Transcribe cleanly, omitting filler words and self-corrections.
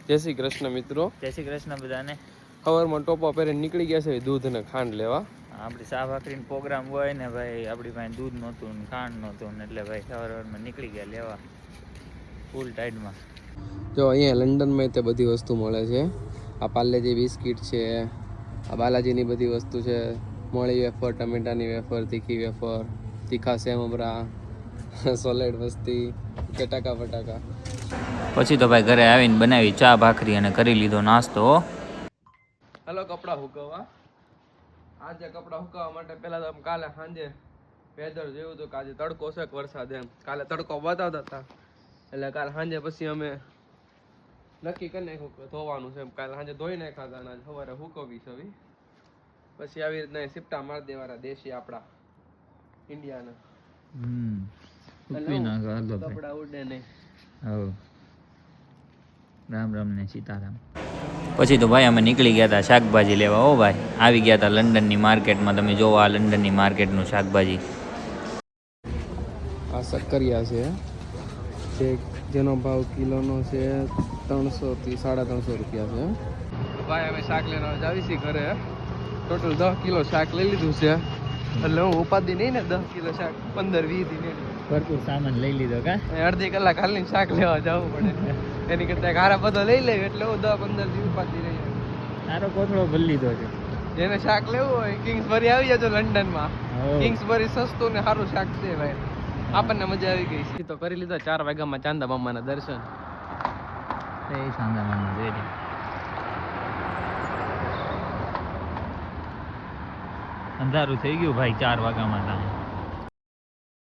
જય શ્રી કૃષ્ણ મિત્રો. જય શ્રી કૃષ્ણ બધાને. સવારમાં ટોપા પહેરીને નીકળી ગયા છે દૂધ અને ખાંડ લેવા. આપણી શાહ ભાખરીનો પ્રોગ્રામ હોય ને ભાઈ, આપણી પાસે દૂધ નહોતું ને ખાંડ નહોતું ને એટલે ભાઈ સવારમાં નીકળી ગયા લેવા ફૂલ ટાઈડમાં. જો અહીંયા લંડનમાં તે બધી વસ્તુ મળે છે. આ પાર્લેજી બિસ્કિટ છે, આ બાલાજીની બધી વસ્તુ છે. મળી વેફર, ટમેટાની વેફર, તીખી વેફર, તીખા સેમબરા, સોલેડ વસ્તી, ચટાકા ફટાકા. પછી તો ભાઈ ઘરે આવીને બનાવી ચા ભાખરી અને કરી લીધો નાસ્તો. હલો કપડાં હુકવવા. આજે કપડાં હુકવવા માટે પહેલા તો કાલે સાંજે વેધર જેવું હતું કે આજે તડકો છે કે વરસાદ, એમ કાલે તડકો બતાવતા હતા એટલે કાલે સાંજે પછી અમે નક્કી કરી નાખ્યું કે ધોવાનું છે. એમ કાલે સાંજે ધોઈ નાખ્યા હતા અને આજે સવારે હુકવી છે. પછી આવી રીતના સિપટા મારી દેવાના દેશી આપણા ઇન્ડિયાના. કપડા ઉડે નહીં. રામ રામ ને સીતારામ. પછી તો ભાઈ અમે નીકળી ગયા હતા શાકભાજી લેવા. ઓ ભાઈ આવી ગયા હતા લંડનની માર્કેટમાં. તમે જોવો આ લંડનની માર્કેટનું શાકભાજી. આ શક્કરિયા છે જેનો ભાવ કિલોનો છે 300 થી 350 રૂપિયા છે. ભાઈ અમે શાક લેવા જાવી છીએ ઘરે. ટોટલ 10 કિલો શાક લઈ લીધું છે એટલે હું ઉપાધિ નહીં ને 10 કિલો શાક 15-20 દી નહીં. ભરપૂર સામાન લઈ લીધો કા? અડધી કલાક હાલીને શાક લેવા જવું પડે. એની કરતા હારા બધો લઈ લે એટલે હું 10-15 દી ઉપાધિ નહીં. સારો કોથળો ભરી લીધો છે. જેને શાક લેવું હોય કિંગ્સબરી આવી જજો લંડનમાં. કિંગ્સબરી સસ્તું ને સારું શાક છે ભાઈ. આપણને મજા આવી ગઈ. તો કરી લીધા 4 વાગ્યામાં ચાંદા મામાના દર્શન. ચાંદા મામા જોઈ અંધારું થઈ ગયું ભાઈ 4 વાગ્યામાં.